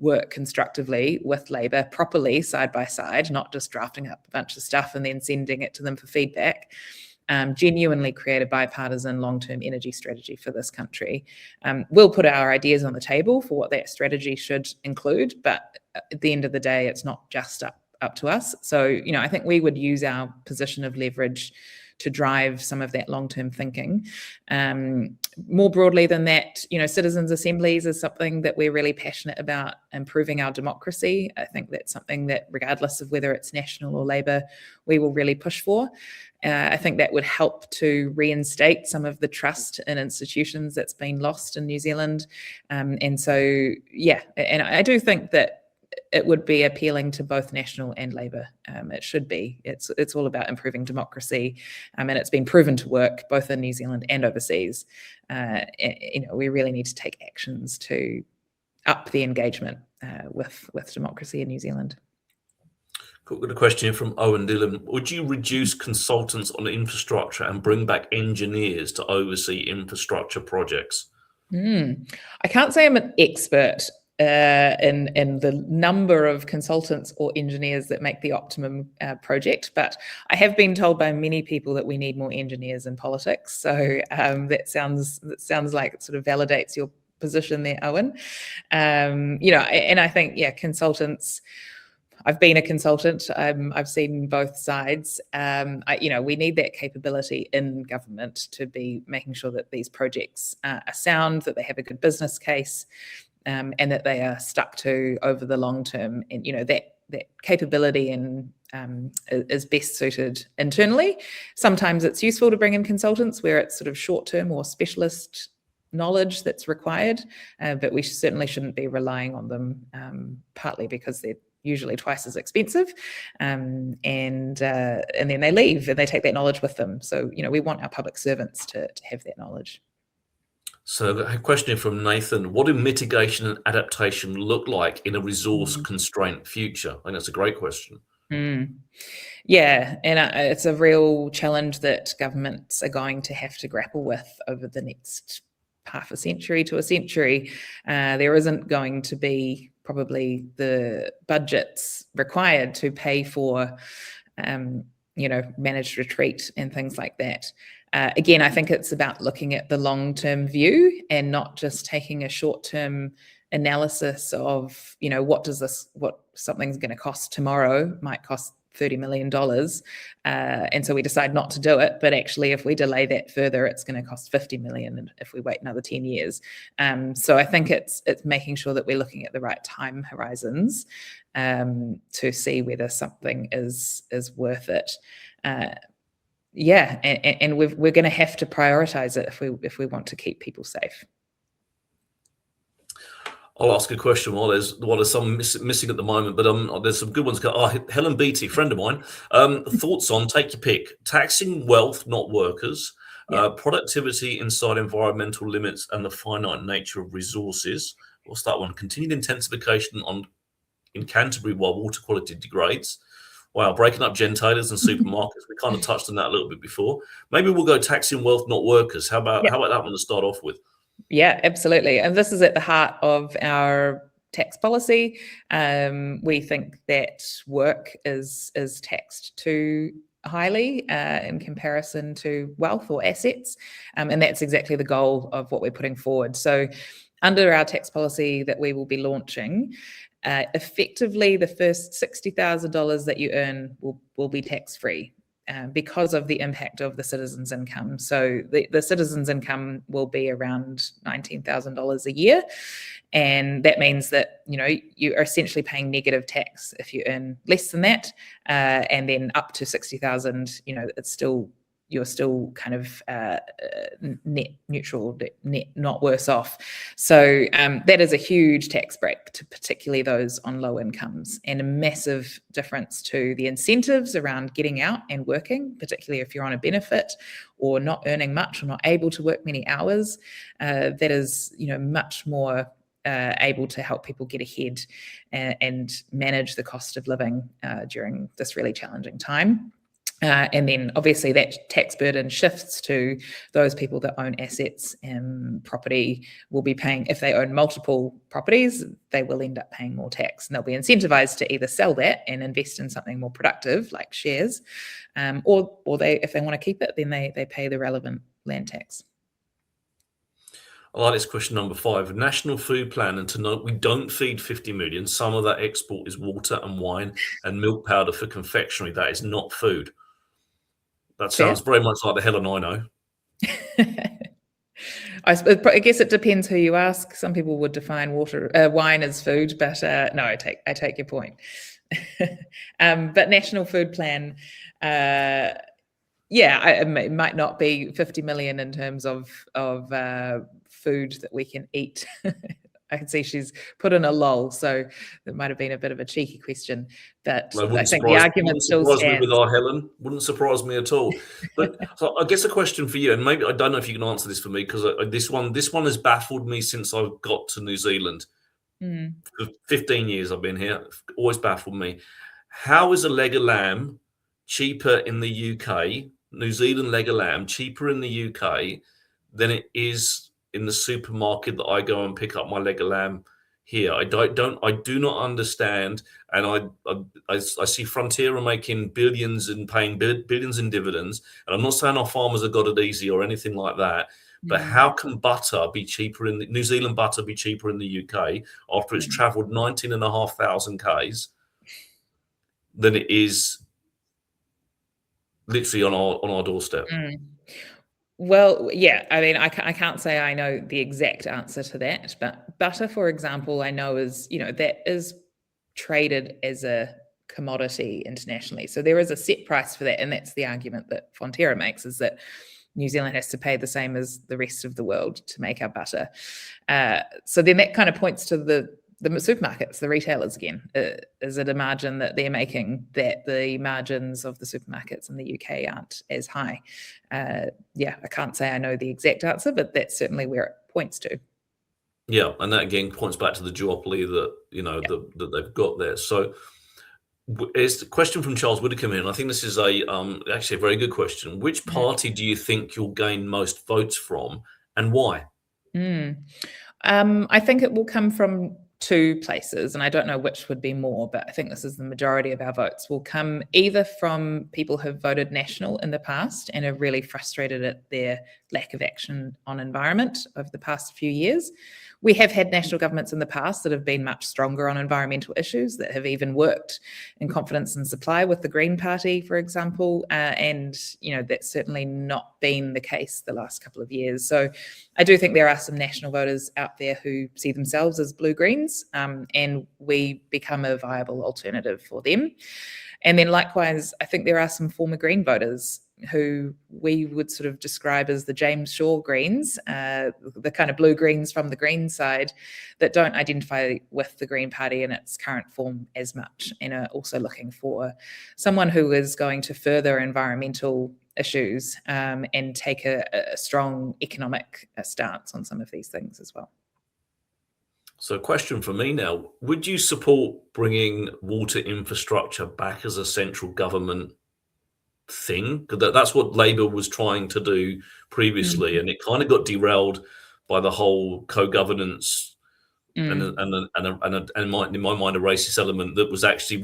work constructively with Labor properly, side by side, not just drafting up a bunch of stuff and then sending it to them for feedback. Genuinely create a bipartisan long-term energy strategy for this country. We'll put our ideas on the table for what that strategy should include, but at the end of the day, it's not just up to us. So, I think we would use our position of leverage to drive some of that long-term thinking. More broadly than that, citizens' assemblies is something that we're really passionate about, improving our democracy. I think that's something that, regardless of whether it's National or Labor, we will really push for. I think that would help to reinstate some of the trust in institutions that's been lost in New Zealand. And so, yeah, and I do think that it would be appealing to both National and Labor. It should be. It's all about improving democracy, and it's been proven to work both in New Zealand and overseas. We really need to take actions to up the engagement with democracy in New Zealand. Got a question here from Owen Dillon. Would you reduce consultants on infrastructure and bring back engineers to oversee infrastructure projects? I can't say I'm an expert in the number of consultants or engineers that make the optimum project, but I have been told by many people that we need more engineers in politics. So that sounds like it sort of validates your position there, Owen. And I think, consultants. I've been a consultant. I've seen both sides. We need that capability in government to be making sure that these projects are sound, that they have a good business case, and that they are stuck to over the long term. And that capability and is best suited internally. Sometimes it's useful to bring in consultants where it's sort of short-term or specialist knowledge that's required, but we certainly shouldn't be relying on them, partly because they're usually twice as expensive, and then they leave and they take that knowledge with them. So, we want our public servants to have that knowledge. So a question from Nathan: what do mitigation and adaptation look like in a resource-constrained future? I think that's a great question. Yeah, and it's a real challenge that governments are going to have to grapple with over the next half a century to a century. There isn't going to be probably the budgets required to pay for, managed retreat and things like that. Again, I think it's about looking at the long-term view and not just taking a short-term analysis of, what something's going to cost tomorrow might cost $30 million. And so we decide not to do it. But actually, if we delay that further, it's going to cost 50 million if we wait another 10 years. So I think it's making sure that we're looking at the right time horizons to see whether something is worth it. And we're going to have to prioritize it if we want to keep people safe. I'll ask a question while there's some missing at the moment, but there's some good ones. Helen Beatty, friend of mine. Thoughts on, take your pick, taxing wealth, not workers, productivity inside environmental limits, and the finite nature of resources. What's that one? Continued intensification in Canterbury while water quality degrades. Wow, breaking up gentailers and supermarkets. We kind of touched on that a little bit before. Maybe we'll go taxing wealth, not workers. How about that one to start off with? Yeah, absolutely. And this is at the heart of our tax policy. We think that work is taxed too highly in comparison to wealth or assets. And that's exactly the goal of what we're putting forward. So under our tax policy that we will be launching, effectively the first $60,000 that you earn will be tax-free. Because of the impact of the citizens' income. So the citizens' income will be around $19,000 a year. And that means that, you are essentially paying negative tax if you earn less than that. And then up to 60,000, you're still kind of net neutral, net not worse off. So that is a huge tax break to particularly those on low incomes, and a massive difference to the incentives around getting out and working, particularly if you're on a benefit or not earning much or not able to work many hours. That is, much more able to help people get ahead and manage the cost of living during this really challenging time. And then obviously that tax burden shifts to those people that own assets and property will be paying. If they own multiple properties, they will end up paying more tax, and they'll be incentivized to either sell that and invest in something more productive like shares, or if they want to keep it, then they pay the relevant land tax. I like this question number 5. National Food Plan, and to note, we don't feed 50 million. Some of that export is water and wine and milk powder for confectionery. That is not food. That sounds very much like the Helen I know. I guess it depends who you ask. Some people would define wine as food, but no, I take your point. But National Food Plan, it might not be 50 million in terms of food that we can eat. I can see she's put in a lol, so it might have been a bit of a cheeky question, but I think the argument still stands. With our Helen, wouldn't surprise me at all. But so I guess a question for you, and maybe I don't know if you can answer this for me, because this one has baffled me since I got to New Zealand. For 15 years I've been here, always baffled me. How is a leg of lamb cheaper in the UK? New Zealand leg of lamb cheaper in the UK than it is in the supermarket that I go and pick up my leg of lamb here. I do not understand, and I see Frontier are making billions and paying billions in dividends, and I'm not saying our farmers have got it easy or anything like that, but how can butter be cheaper in New Zealand butter be cheaper in the UK after it's travelled 19,500 k's than it is literally on our doorstep? Well, yeah, I mean, I can't say I know the exact answer to that, but butter, for example, I know is, that is traded as a commodity internationally. So there is a set price for that, and that's the argument that Fonterra makes, is that New Zealand has to pay the same as the rest of the world to make our butter. So then that kind of points to the supermarkets, the retailers again. Is it a margin that they're making that the margins of the supermarkets in the UK aren't as high? Yeah, I can't say I know the exact answer, but that's certainly where it points to. Yeah, and that again points back to the duopoly that that they've got there. So it's the question from Charles Widdicombe here, and I think this is actually a very good question. Which party do you think you'll gain most votes from, and why? I think it will come from two places, and I don't know which would be more, but I think this is the majority of our votes will come either from people who've voted National in the past and are really frustrated at their lack of action on environment over the past few years. We have had national governments in the past that have been much stronger on environmental issues, that have even worked in confidence and supply with the Green Party, for example, and that's certainly not been the case the last couple of years. So I do think there are some national voters out there who see themselves as blue-greens, and we become a viable alternative for them. And then likewise, I think there are some former Green voters who we would sort of describe as the James Shaw Greens, the kind of blue Greens from the Green side, that don't identify with the Green Party in its current form as much, and are also looking for someone who is going to further environmental issues and take a strong economic stance on some of these things as well. So, a question for me now: would you support bringing water infrastructure back as a central government thing? Because that's what Labour was trying to do previously, and it kind of got derailed by the whole co-governance and in my mind a racist element that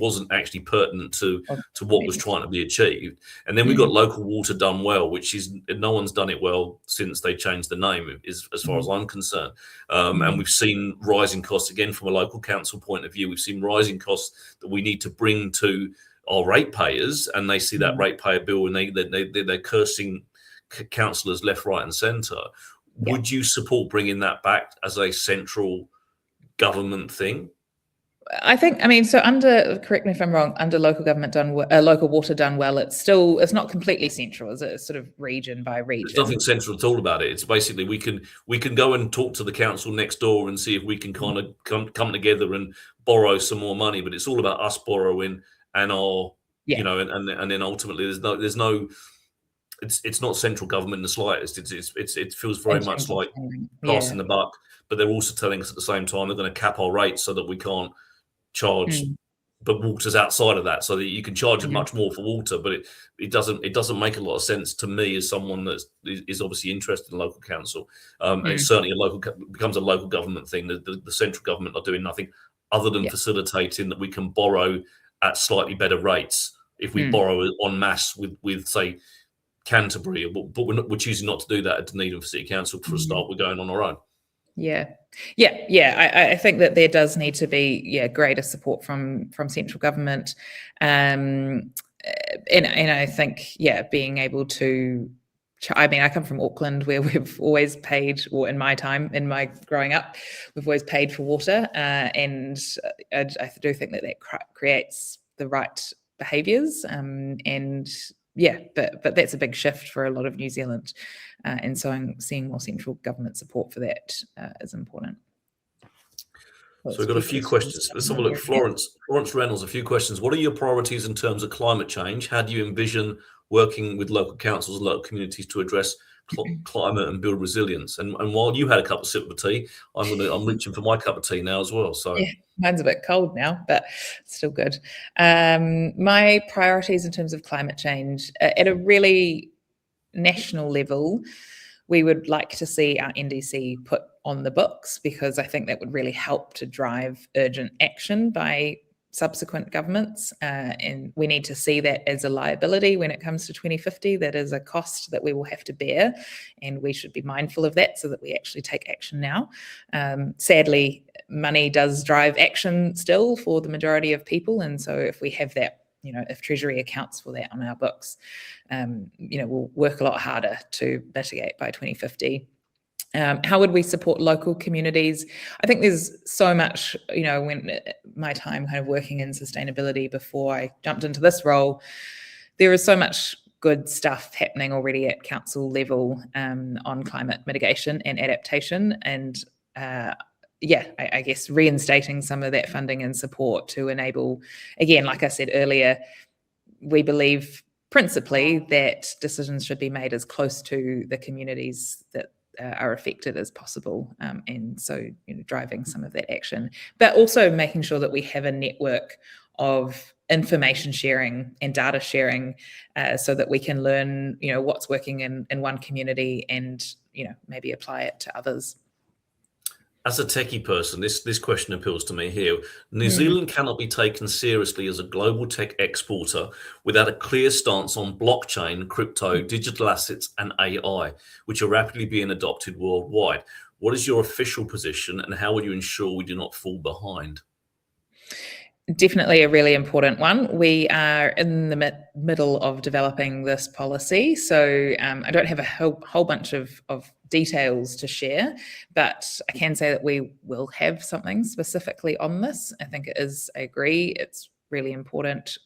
wasn't actually pertinent to what was trying to be achieved. And then we got local water done well, which is no one's done it well since they changed the name, as far as I'm concerned. And we've seen rising costs again from a local council point of view. We've seen rising costs that we need to bring to our ratepayers, and they see that ratepayer bill and they're cursing councillors left, right, and centre. Would you support bringing that back as a central government thing? I mean, so correct me if I'm wrong, under local government local water done well, it's not completely central, is it? It's sort of region by region. There's nothing central at all about it. It's basically we can go and talk to the council next door and see if we can kind of come together and borrow some more money, but it's all about us borrowing and our and then ultimately there's no it's not central government in the slightest. It feels very much like passing the buck, but they're also telling us at the same time they're going to cap our rates so that we can't charge, but water's outside of that, so that you can charge much more for water. But it doesn't make a lot of sense to me as someone that is obviously interested in local council. And it's certainly becomes a local government thing. The central government are doing nothing other than facilitating that we can borrow at slightly better rates if we borrow en masse with say Canterbury, but we're choosing not to do that at Dunedin for City Council. For a start, we're going on our own. I think that there does need to be greater support from central government, and I think being able to. I mean, I come from Auckland, where we've always paid, or in my growing up, we've always paid for water, and I do think that creates the right behaviours, but that's a big shift for a lot of New Zealand, and so I'm seeing more central government support for that is important. So we've got a few questions. Let's have a look. Florence Reynolds, a few questions. What are your priorities in terms of climate change? How do you envision working with local councils and local communities to address climate and build resilience? And while you had a cup of sip of tea, I'm reaching for my cup of tea now as well. So mine's a bit cold now, but still good. My priorities in terms of climate change at a really national level, we would like to see our NDC put on the books, because I think that would really help to drive urgent action by subsequent governments, and we need to see that as a liability when it comes to 2050. That is a cost that we will have to bear, and we should be mindful of that so that we actually take action now. Sadly, money does drive action still for the majority of people, and so if we have that, if Treasury accounts for that on our books, we'll work a lot harder to mitigate by 2050. How would we support local communities? I think there's so much, when my time kind of working in sustainability before I jumped into this role, there is so much good stuff happening already at council level on climate mitigation and adaptation. And I guess reinstating some of that funding and support to enable, again, like I said earlier, we believe principally that decisions should be made as close to the communities that are affected as possible, and so driving some of that action, but also making sure that we have a network of information sharing and data sharing, so that we can learn what's working in one community and maybe apply it to others. As a techie person, this question appeals to me here. New Zealand cannot be taken seriously as a global tech exporter without a clear stance on blockchain, crypto, digital assets, and AI, which are rapidly being adopted worldwide. What is your official position, and how will you ensure we do not fall behind? Definitely a really important one. We are in the middle of developing this policy, so I don't have a whole bunch of details to share, but I can say that we will have something specifically on this. I think I agree, it's really important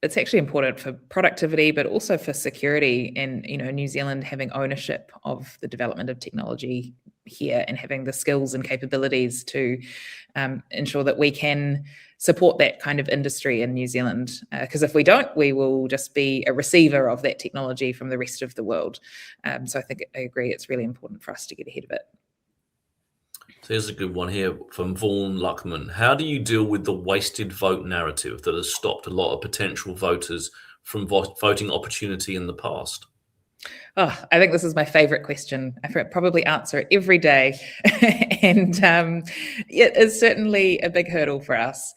it's actually important for productivity, but also for security, and New Zealand having ownership of the development of technology here and having the skills and capabilities to ensure that we can support that kind of industry in New Zealand. Because if we don't, we will just be a receiver of that technology from the rest of the world. So I agree, it's really important for us to get ahead of it. So here's a good one here from Vaughan Luckman. How do you deal with the wasted vote narrative that has stopped a lot of potential voters from voting opportunity in the past? Oh, I think this is my favorite question. I probably answer it every day. And it is certainly a big hurdle for us.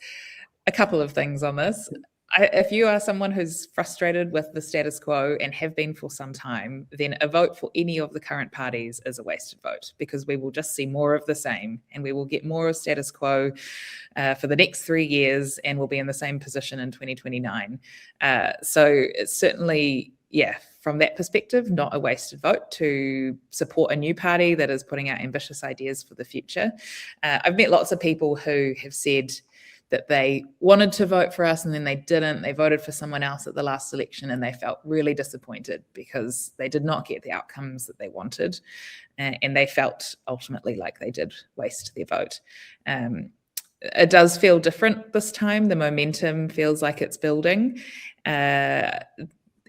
A couple of things on this. If you are someone who's frustrated with the status quo and have been for some time, then a vote for any of the current parties is a wasted vote, because we will just see more of the same, and we will get more of status quo for the next 3 years, and we'll be in the same position in 2029. So it's certainly, from that perspective, not a wasted vote to support a new party that is putting out ambitious ideas for the future. I've met lots of people who have said that they wanted to vote for us and then they didn't. They voted for someone else at the last election and they felt really disappointed because they did not get the outcomes that they wanted. And they felt ultimately like they did waste their vote. It does feel different this time. The momentum feels like it's building. And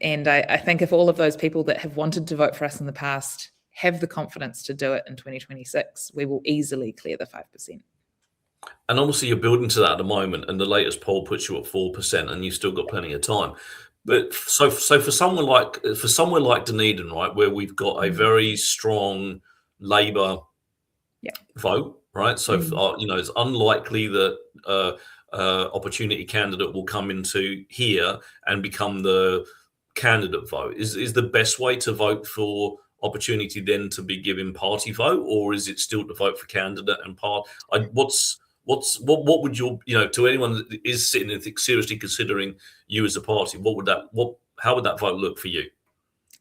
I think if all of those people that have wanted to vote for us in the past have the confidence to do it in 2026, we will easily clear the 5%. And obviously you're building to that at the moment, and the latest poll puts you at 4%, and you've still got plenty of time. But so for somewhere like Dunedin, right, where we've got a very strong Labour vote, right? So it's unlikely that Opportunity candidate will come into here and become the candidate vote. Is the best way to vote for Opportunity then to be given party vote, or is it still to vote for candidate and part? What would your, to anyone that is sitting and seriously considering you as a party, how would that vote look for you?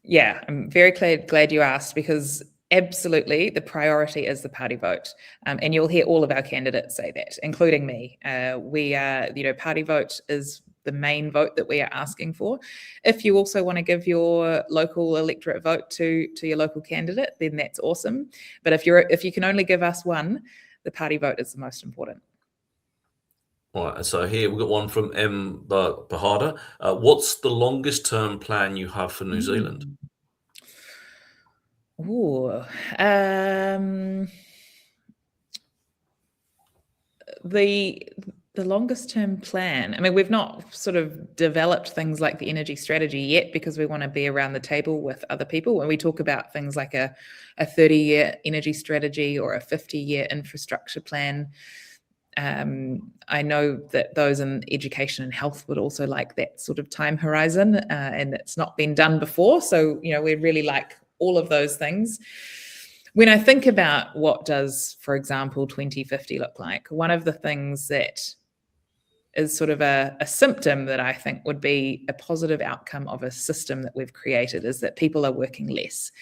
Yeah, I'm very glad you asked, because absolutely the priority is the party vote. And you'll hear all of our candidates say that, including me. Party vote is the main vote that we are asking for. If you also want to give your local electorate vote to your local candidate, then that's awesome. But if you can only give us one, the party vote is the most important. All right, so here we've got one from M. Bahada. What's the longest term plan you have for New Zealand? Ooh, the longest term plan. I mean, we've not sort of developed things like the energy strategy yet, because we want to be around the table with other people. When we talk about things like a 30-year energy strategy or a 50-year infrastructure plan, I know that those in education and health would also like that sort of time horizon, and it's not been done before. So, we really like all of those things. When I think about what does, for example, 2050 look like, one of the things that is sort of a symptom that I think would be a positive outcome of a system that we've created is that people are working less.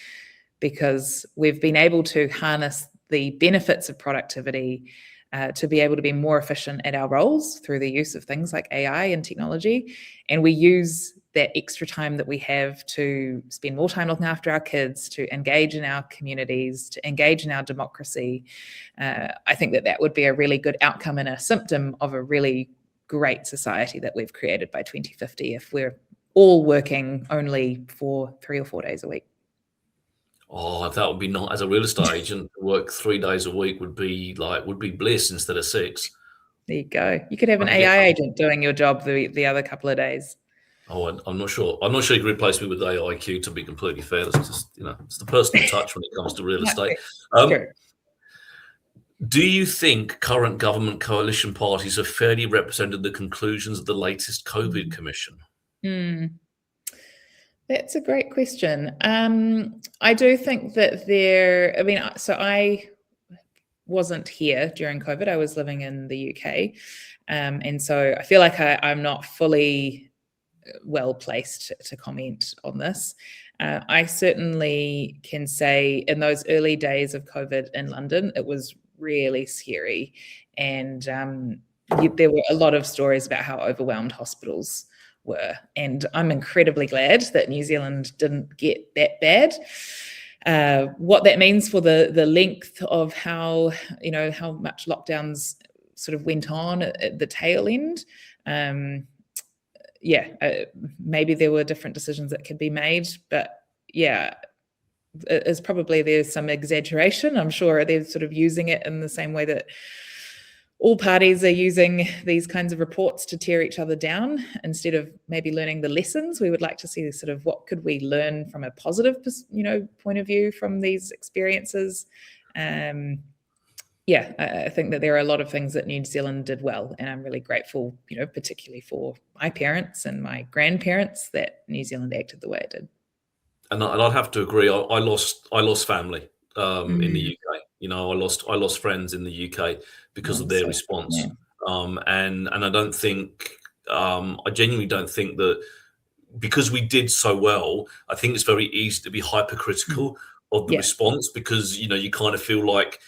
because we've been able to harness the benefits of productivity to be able to be more efficient at our roles through the use of things like AI and technology. And we use that extra time that we have to spend more time looking after our kids, to engage in our communities, to engage in our democracy. I think that would be a really good outcome and a symptom of a really great society that we've created by 2050 if we're all working only for 3 or 4 days a week. Oh, that would be not, as a real estate agent, work 3 days a week would be bliss instead of 6. There you go. You could have an AI agent doing your job the other couple of days. Oh, I'm not sure. I'm not sure you can replace me with AIQ, to be completely fair. That's just, it's the personal touch when it comes to real estate. Sure. Do you think current government coalition parties have fairly represented the conclusions of the latest COVID commission? That's a great question. I do think that I wasn't here during COVID. I was living in the UK. And so I feel like I'm not fully well placed to comment on this. I certainly can say in those early days of COVID in London, it was really scary. And there were a lot of stories about how overwhelmed hospitals were. And I'm incredibly glad that New Zealand didn't get that bad. What that means for the length of how much lockdowns sort of went on at the tail end. Maybe there were different decisions that could be made, but yeah, there's some exaggeration. I'm sure they're sort of using it in the same way that all parties are using these kinds of reports to tear each other down instead of maybe learning the lessons. We would like to see sort of what could we learn from a positive, point of view from these experiences. I think that there are a lot of things that New Zealand did well, and I'm really grateful, particularly for my parents and my grandparents, that New Zealand acted the way it did. And I'd have to agree. I lost family in the UK. I lost friends in the UK because of their response. Yeah. And I don't think I genuinely don't think that because we did so well. I think it's very easy to be hypercritical of the response because you kind of feel like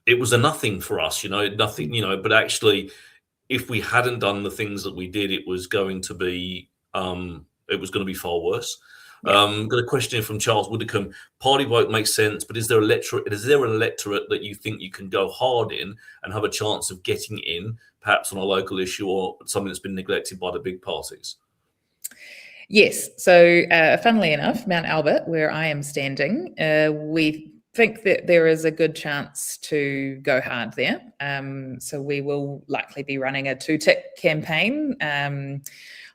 it was a nothing for us. Nothing. But actually, if we hadn't done the things that we did, it was going to be far worse. Yeah. Got a question from Charles Widdicombe. Party vote makes sense, but is there an electorate that you think you can go hard in and have a chance of getting in, perhaps on a local issue or something that's been neglected by the big parties? Yes. So funnily enough, Mount Albert, where I am standing, we think that there is a good chance to go hard there. So we will likely be running a 2-tick campaign.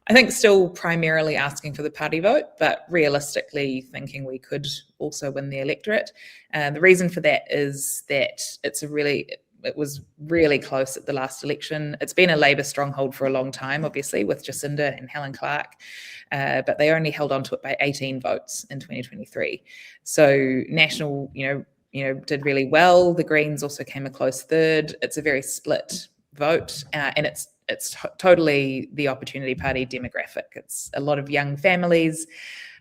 I think still primarily asking for the party vote, but realistically thinking we could also win the electorate. The reason for that is that it was really close at the last election. It's been a Labour stronghold for a long time, obviously, with Jacinda and Helen Clark, but they only held on to it by 18 votes in 2023. So National, did really well. The Greens also came a close third. It's a very split vote, and it's totally the Opportunity Party demographic. It's a lot of young families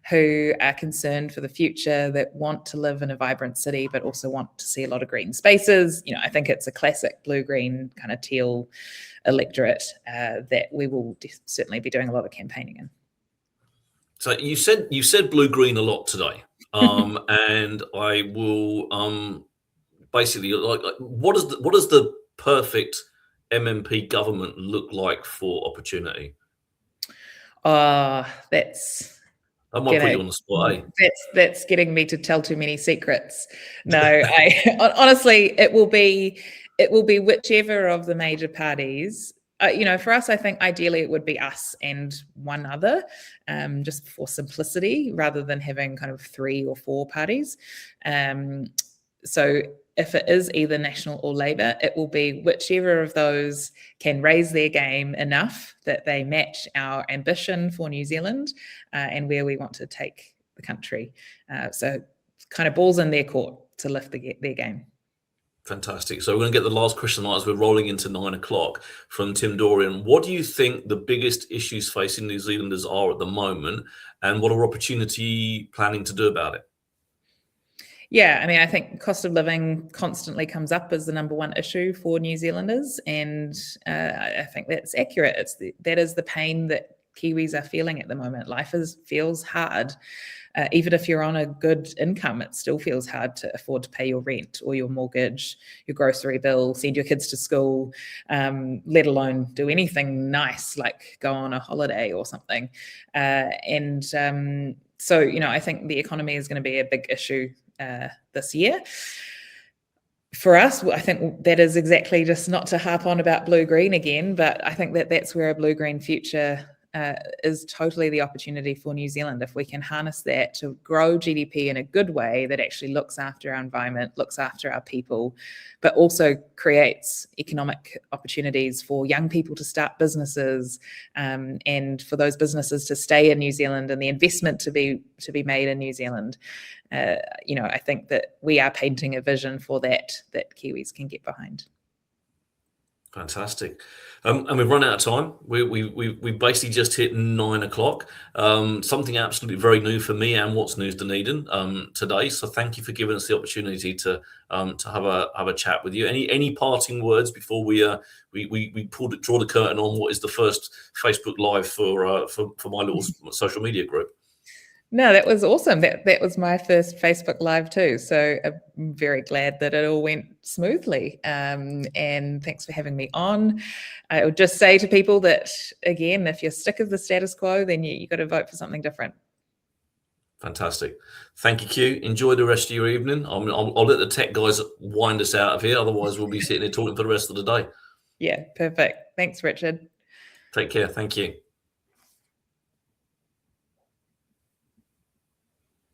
who are concerned for the future, that want to live in a vibrant city, but also want to see a lot of green spaces. I think it's a classic blue-green kind of teal electorate that we will certainly be doing a lot of campaigning in. So you said blue-green a lot today, and I will basically what does the perfect MMP government look like for Opportunity? That might put you on the spot, eh? That's getting me to tell too many secrets. No, honestly, it will be whichever of the major parties. For us, I think ideally it would be us and one other, just for simplicity, rather than having kind of 3 or 4 parties. So if it is either National or Labour, it will be whichever of those can raise their game enough that they match our ambition for New Zealand and where we want to take the country. So kind of balls in their court to lift their game. Fantastic. So we're going to get the last question as we're rolling into 9 o'clock from Tim Dorian. What do you think the biggest issues facing New Zealanders are at the moment, and what are Opportunity planning to do about it? Yeah, I mean, I think cost of living constantly comes up as the number one issue for New Zealanders, and I think that's accurate. That is the pain that Kiwis are feeling at the moment. Life feels hard. Even if you're on a good income, it still feels hard to afford to pay your rent or your mortgage, your grocery bill, send your kids to school, let alone do anything nice like go on a holiday or something. So, I think the economy is going to be a big issue this year. For us, I think that is exactly, just not to harp on about blue-green again, but I think that that's where a blue-green future is totally the opportunity for New Zealand. If we can harness that to grow GDP in a good way that actually looks after our environment, looks after our people, but also creates economic opportunities for young people to start businesses, and for those businesses to stay in New Zealand and the investment to be made in New Zealand. I think that we are painting a vision for that Kiwis can get behind. Fantastic. And we've run out of time. We basically just hit 9 o'clock. Something absolutely very new for me and What's News Dunedin today. So thank you for giving us the opportunity to have a chat with you. Any parting words before we draw the curtain on what is the first Facebook Live for my little social media group? No, that was awesome. That was my first Facebook Live too. So I'm very glad that it all went smoothly. And thanks for having me on. I would just say to people that, again, if you're sick of the status quo, then you got to vote for something different. Fantastic. Thank you, Q. Enjoy the rest of your evening. I'll let the tech guys wind us out of here. Otherwise, we'll be sitting here talking for the rest of the day. Yeah, perfect. Thanks, Richard. Take care. Thank you.